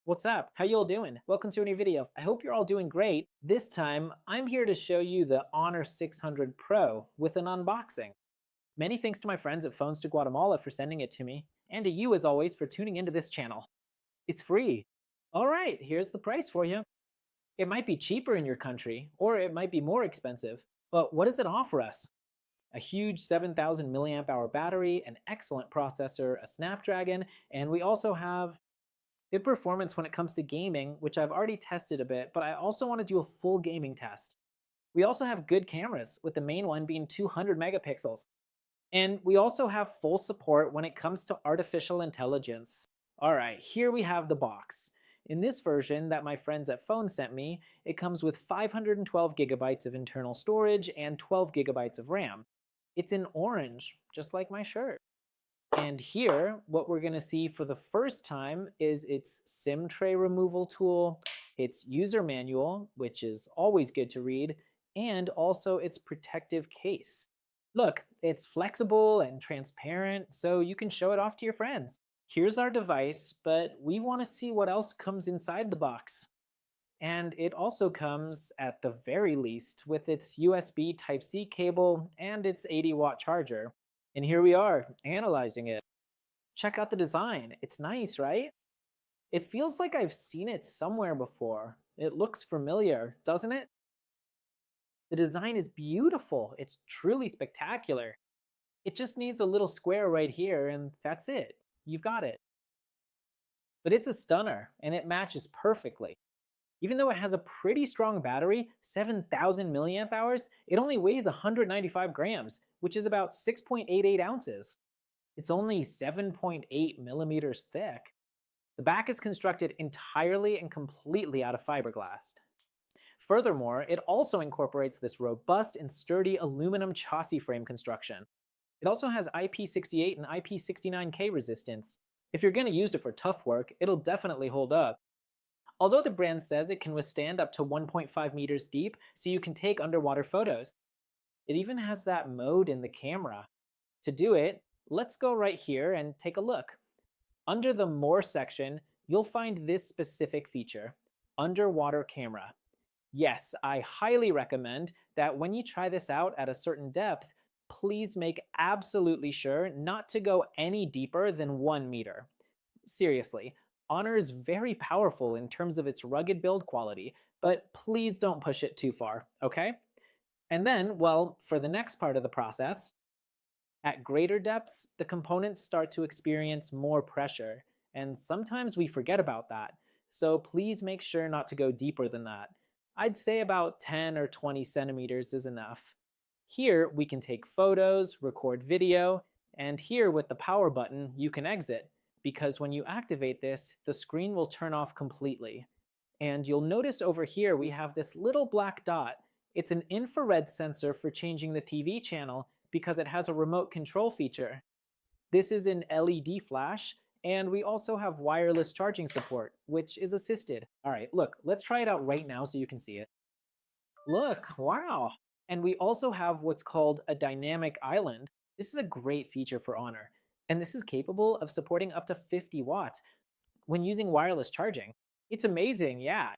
What's up? How you all doing? Welcome to a new video. I hope you're all doing great. This time, I'm here to show you the Honor 600 Pro with an unboxing. Many thanks to my friends at Phones to Guatemala for sending it to me, and to you as always for tuning into this channel. It's free. All right, here's the price for you. It might be cheaper in your country, or it might be more expensive, but what does it offer us? A huge 7,000 milliamp hour battery, an excellent processor, a Snapdragon, and we also have good performance when it comes to gaming, which I've already tested a bit, but I also want to do a full gaming test. We also have good cameras, with the main one being 200 megapixels. And we also have full support when it comes to artificial intelligence. All right, here we have the box. In this version that my friends at Phone sent me, it comes with 512 gigabytes of internal storage and 12 gigabytes of RAM. It's in orange, just like my shirt. And here, what we're going to see for the first time is its SIM tray removal tool, its user manual, which is always good to read, and also its protective case. Look, it's flexible and transparent, so you can show it off to your friends. Here's our device, but we want to see what else comes inside the box. And it also comes, at the very least, with its USB Type-C cable and its 80-watt charger. And here we are, analyzing it. Check out the design. It's nice, right? It feels like I've seen it somewhere before. It looks familiar, doesn't it? The design is beautiful. It's truly spectacular. It just needs a little square right here, and that's it. You've got it. But it's a stunner, and it matches perfectly. Even though it has a pretty strong battery, 7,000 milliamp hours, it only weighs 195 grams, which is about 6.88 ounces. It's only 7.8 millimeters thick. The back is constructed entirely and completely out of fiberglass. Furthermore, it also incorporates this robust and sturdy aluminum chassis frame construction. It also has IP68 and IP69K resistance. If you're going to use it for tough work, it'll definitely hold up. Although the brand says it can withstand up to 1.5 meters deep, so you can take underwater photos. It even has that mode in the camera. To do it, let's go right here and take a look. Under the More section, you'll find this specific feature, Underwater Camera. Yes, I highly recommend that when you try this out at a certain depth, please make absolutely sure not to go any deeper than 1 meter. Seriously, Honor is very powerful in terms of its rugged build quality, but please don't push it too far, okay? And then, well, for the next part of the process, at greater depths, the components start to experience more pressure, and sometimes we forget about that, so please make sure not to go deeper than that. I'd say about 10 or 20 centimeters is enough. Here, we can take photos, record video, and here with the power button, you can exit, because when you activate this, the screen will turn off completely. And you'll notice over here we have this little black dot. It's an infrared sensor for changing the TV channel because it has a remote control feature. This is an LED flash, and we also have wireless charging support, which is assisted. All right, look, let's try it out right now so you can see it. Look, wow. And we also have what's called a dynamic island. This is a great feature for Honor, and this is capable of supporting up to 50 watts when using wireless charging. It's amazing, yeah.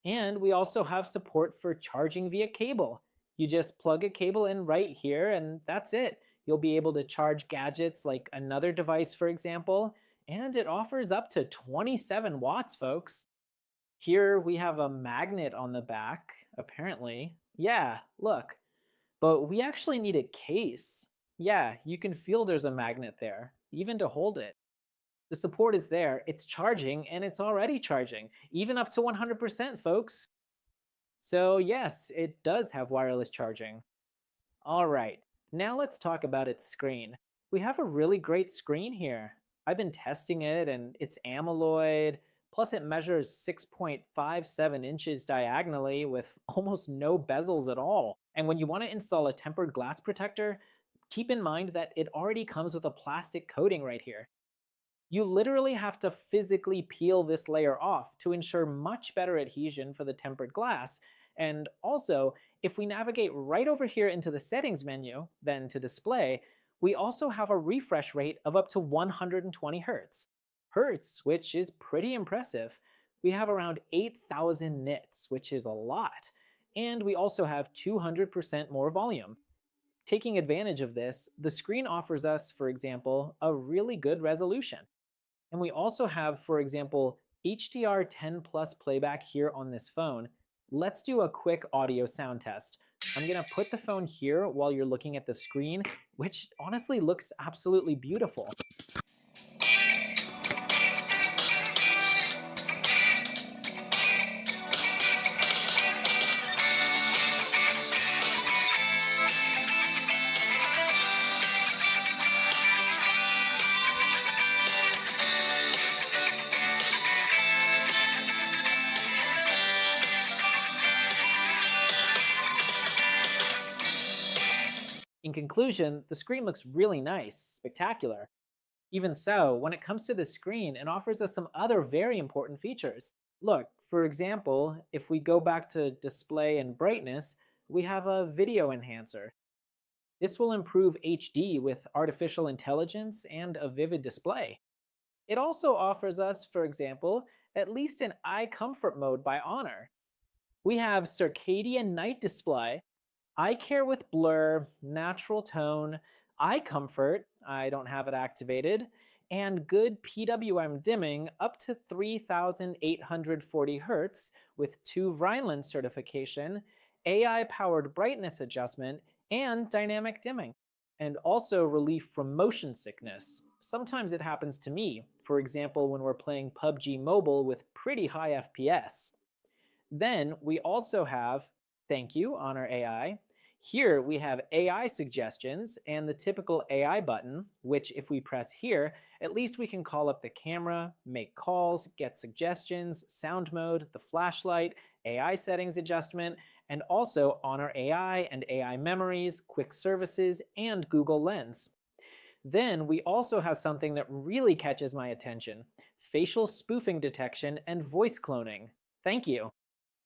And we also have support for charging via cable. You just plug a cable in right here, and that's it. You'll be able to charge gadgets like another device, for example, and it offers up to 27 watts, folks. Here we have a magnet on the back, apparently. Yeah, look. But we actually need a case. Yeah, you can feel there's a magnet there, even to hold it. The support is there, it's charging, and it's already charging, even up to 100%, folks. So yes, it does have wireless charging. All right, now let's talk about its screen. We have a really great screen here. I've been testing it, and it's AMOLED, plus it measures 6.57 inches diagonally with almost no bezels at all. And when you want to install a tempered glass protector, keep in mind that it already comes with a plastic coating right here. You literally have to physically peel this layer off to ensure much better adhesion for the tempered glass. And also, if we navigate right over here into the settings menu, then to display, we also have a refresh rate of up to 120 Hz. Hertz, which is pretty impressive. we have around 8,000 nits, which is a lot. And we also have 200% more volume. Taking advantage of this, the screen offers us, for example, a really good resolution. And we also have, for example, HDR10 plus playback here on this phone. Let's do a quick audio sound test. I'm going to put the phone here while you're looking at the screen, which honestly looks absolutely beautiful. In conclusion, the screen looks really nice, spectacular. Even so, when it comes to the screen, it offers us some other very important features. Look, for example, if we go back to display and brightness, we have a video enhancer. This will improve HD with artificial intelligence and a vivid display. It also offers us, for example, at least an eye comfort mode by Honor. We have circadian night display, eye care with blur, natural tone, eye comfort, I don't have it activated, and good PWM dimming up to 3840 Hz with 2 Vineland certification, AI-powered brightness adjustment, and dynamic dimming. And also relief from motion sickness. Sometimes it happens to me, for example when we're playing PUBG Mobile with pretty high FPS. Then we also have, thank you, Honor AI. Here we have AI suggestions and the typical AI button, which if we press here, at least we can call up the camera, make calls, get suggestions, sound mode, the flashlight, AI settings adjustment, and also Honor AI and AI memories, quick services, and Google Lens. Then we also have something that really catches my attention, facial spoofing detection and voice cloning. Thank you.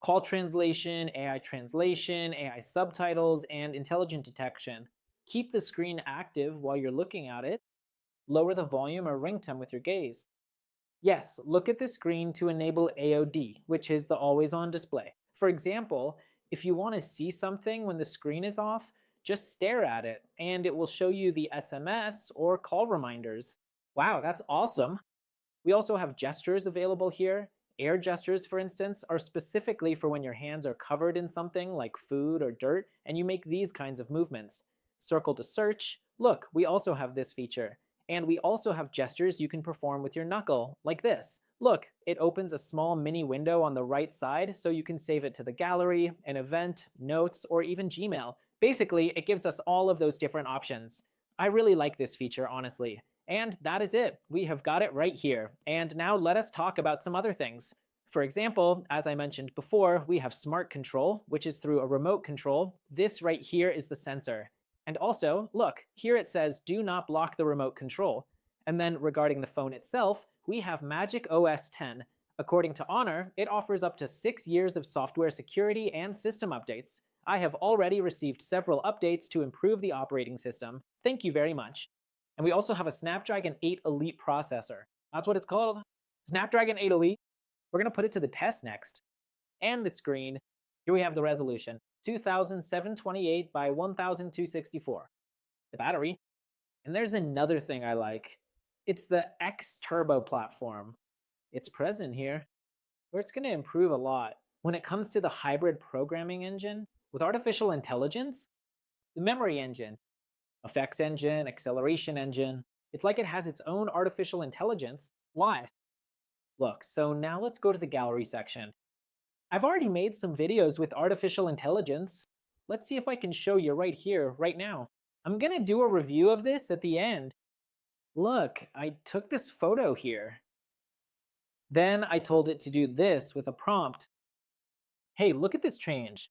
Call translation, AI subtitles, and intelligent detection. Keep the screen active while you're looking at it. Lower the volume or ring tone with your gaze. Yes, look at the screen to enable AOD, which is the always-on display. For example, if you want to see something when the screen is off, just stare at it, and it will show you the SMS or call reminders. Wow, that's awesome. We also have gestures available here. Air gestures, for instance, are specifically for when your hands are covered in something like food or dirt, and you make these kinds of movements. Circle to search. Look, we also have this feature. And we also have gestures you can perform with your knuckle, like this. Look, it opens a small mini window on the right side so you can save it to the gallery, an event, notes, or even Gmail. Basically, it gives us all of those different options. I really like this feature, honestly. And that is it. We have got it right here. And now let us talk about some other things. For example, as I mentioned before, we have Smart Control, which is through a remote control. This right here is the sensor. And also, look, here it says do not block the remote control. And then regarding the phone itself, we have Magic OS 10. According to Honor, it offers up to 6 years of software security and system updates. I have already received several updates to improve the operating system. Thank you very much. And we also have a Snapdragon 8 Elite processor. That's what it's called. Snapdragon 8 Elite. We're going to put it to the test next. And the screen. Here we have the resolution. 2728 by 1264. The battery. And there's another thing I like. It's the X Turbo platform. It's present here, where it's going to improve a lot. When it comes to the hybrid programming engine, with artificial intelligence, the memory engine, effects engine, acceleration engine, it's like it has its own artificial intelligence. Why? Look, so now let's go to the gallery section. I've already made some videos with artificial intelligence. Let's see if I can show you right here, right now. I'm gonna do a review of this at the end. Look, I took this photo here. Then I told it to do this with a prompt. Hey, look at this change.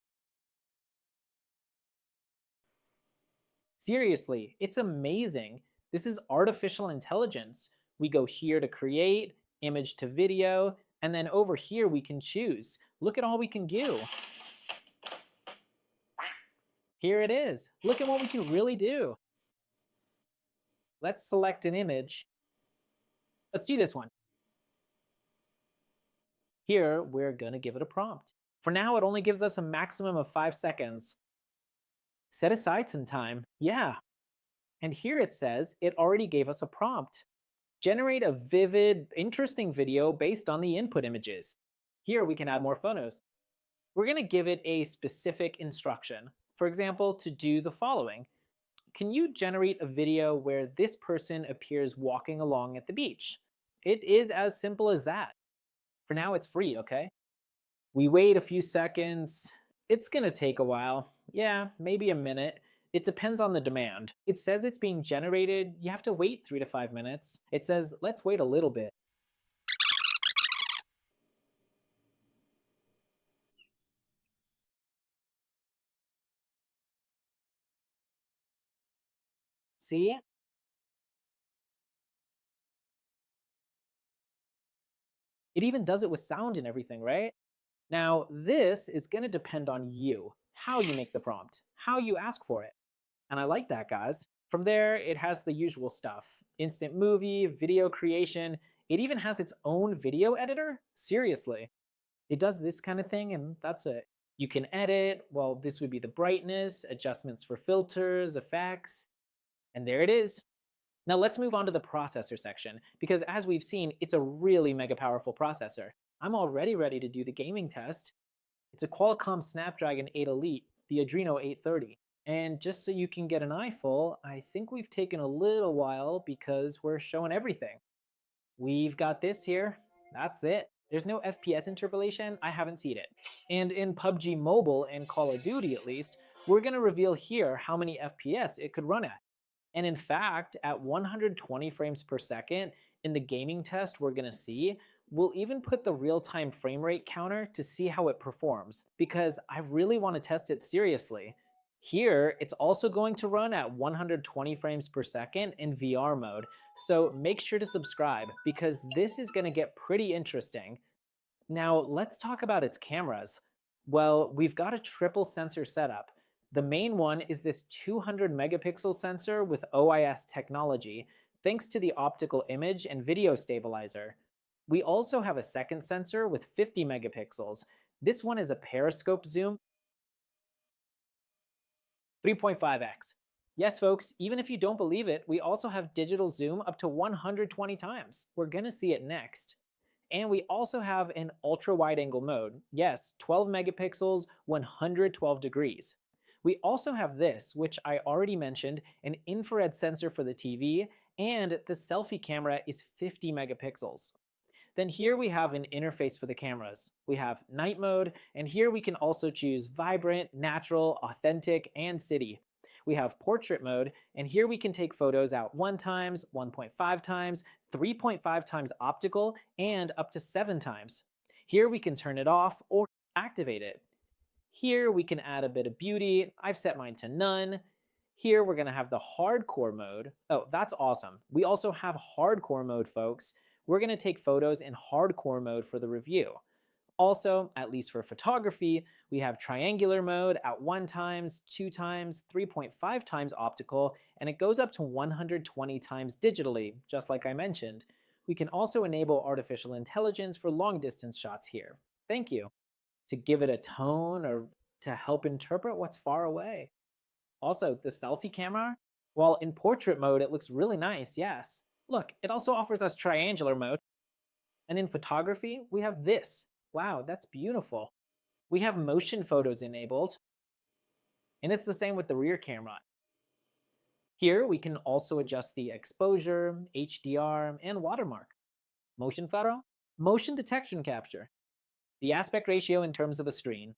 Seriously, it's amazing. This is artificial intelligence. We go here to create, image to video, and then over here we can choose. Look at all we can do. Here it is. Look at what we can really do. Let's select an image. Let's do this one. Here, we're going to give it a prompt. For now, it only gives us a maximum of 5 seconds. Set aside some time. Yeah. And here it says it already gave us a prompt. Generate a vivid, interesting video based on the input images. Here we can add more photos. We're going to give it a specific instruction. For example, to do the following. Can you generate a video where this person appears walking along at the beach? It is as simple as that. For now, it's free, okay? We wait a few seconds. It's going to take a while. Yeah, maybe a minute. It depends on the demand. It says it's being generated. You have to wait 3 to 5 minutes. It says, let's wait a little bit. See? It even does it with sound and everything, right? Now, this is going to depend on you, how you make the prompt, how you ask for it. And I like that, guys. From there, it has the usual stuff. Instant movie, video creation. It even has its own video editor? Seriously. It does this kind of thing, and that's it. You can edit. Well, this would be the brightness, adjustments for filters, effects. And there it is. Now let's move on to the processor section, because as we've seen, it's a really mega powerful processor. I'm already ready to do the gaming test. It's a Qualcomm Snapdragon 8 Elite, the Adreno 830. And just so you can get an eyeful, I think we've taken a little while because we're showing everything. We've got this here. That's it. There's no FPS interpolation. I haven't seen it. And in PUBG Mobile and Call of Duty at least, we're going to reveal here how many FPS it could run at. And in fact, at 120 frames per second, in the gaming test we're going to see, we'll even put the real-time frame rate counter to see how it performs, because I really want to test it seriously. Here, it's also going to run at 120 frames per second in VR mode, so make sure to subscribe, because this is going to get pretty interesting. Now, let's talk about its cameras. Well, we've got a triple sensor setup. The main one is this 200 megapixel sensor with OIS technology, thanks to the optical image and video stabilizer. We also have a second sensor with 50 megapixels. This one is a periscope zoom, 3.5x. Yes, folks, even if you don't believe it, we also have digital zoom up to 120 times. We're gonna see it next. And we also have an ultra wide angle mode. Yes, 12 megapixels, 112 degrees. We also have this, which I already mentioned, an infrared sensor for the TV, and the selfie camera is 50 megapixels. Then here we have an interface for the cameras. We have night mode, and here we can also choose vibrant, natural, authentic, and city. We have portrait mode, and here we can take photos at 1 times, 1.5 times, 3.5 times optical, and up to 7 times. Here we can turn it off or activate it. Here we can add a bit of beauty. I've set mine to none. Here we're going to have the hardcore mode. Oh, that's awesome. We also have hardcore mode, folks. We're going to take photos in hardcore mode for the review. Also, at least for photography, we have triangular mode at 1 times, 2 times, 3.5 times optical, and it goes up to 120 times digitally, just like I mentioned. We can also enable artificial intelligence for long distance shots here. Thank you. To give it a tone or to help interpret what's far away. Also, the selfie camera, while in portrait mode it looks really nice, yes. Look, it also offers us triangular mode. And in photography, we have this. Wow, that's beautiful. We have motion photos enabled. And it's the same with the rear camera. Here we can also adjust the exposure, HDR, and watermark. Motion photo, motion detection capture. The aspect ratio in terms of a screen.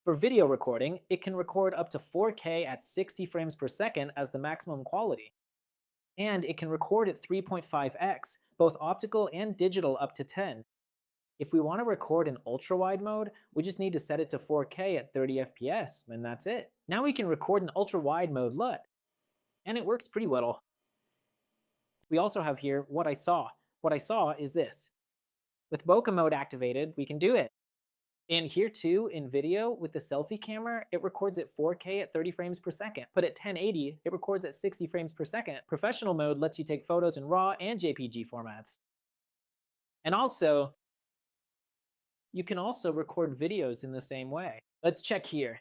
For video recording, it can record up to 4K at 60 frames per second as the maximum quality. And it can record at 3.5x, both optical and digital up to 10. If we want to record in ultra-wide mode, we just need to set it to 4K at 30 FPS, and that's it. Now we can record in ultra-wide mode LUT. And it works pretty well. We also have here what I saw. What I saw is this. With bokeh mode activated, we can do it. And here too, in video, with the selfie camera, it records at 4K at 30 frames per second. But at 1080, it records at 60 frames per second. Professional mode lets you take photos in RAW and JPG formats. And also, You can also record videos in the same way. Let's check here.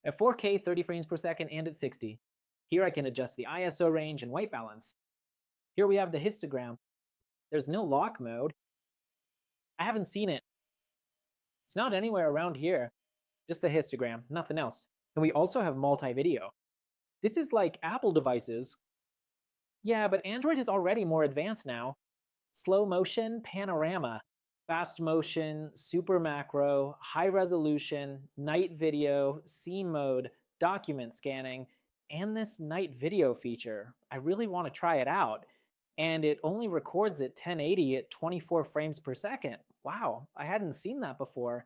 At 4K 30 frames per second and at 60. Here I can adjust the ISO range and white balance. Here we have the histogram. There's no lock mode. I haven't seen it. It's not anywhere around here. Just the histogram, nothing else. And we also have multi-video. This is like Apple devices. Yeah, but Android is already more advanced now. Slow motion, panorama, fast motion, super macro, high resolution, night video, scene mode, document scanning, and this night video feature. I really want to try it out. And it only records at 1080 at 24 frames per second. Wow, I hadn't seen that before.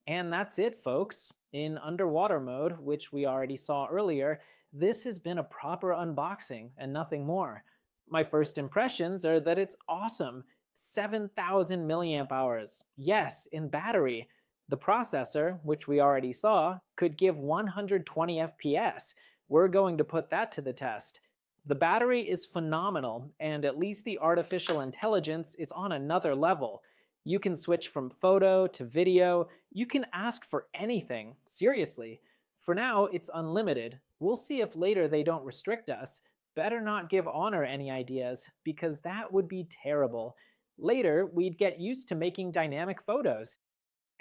And that's it, folks. In underwater mode, which we already saw earlier, this has been a proper unboxing and nothing more. My first impressions are that it's awesome. 7,000 milliamp hours. Yes, in battery. The processor, which we already saw, could give 120 FPS. We're going to put that to the test. The battery is phenomenal, and at least the artificial intelligence is on another level. You can switch from photo to video. You can ask for anything, seriously. For now, it's unlimited. We'll see if later they don't restrict us. Better not give Honor any ideas, because that would be terrible. Later, we'd get used to making dynamic photos.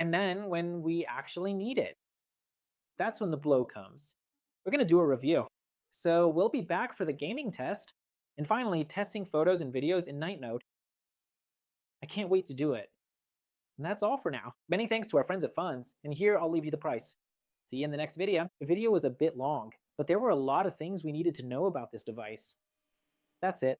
And then when we actually need it, that's when the blow comes. We're going to do a review. So we'll be back for the gaming test, and finally testing photos and videos in Night Note. I can't wait to do it. And that's all for now. Many thanks to our friends at Funds, and here I'll leave you the price. See you in the next video. The video was a bit long, but there were a lot of things we needed to know about this device. That's it.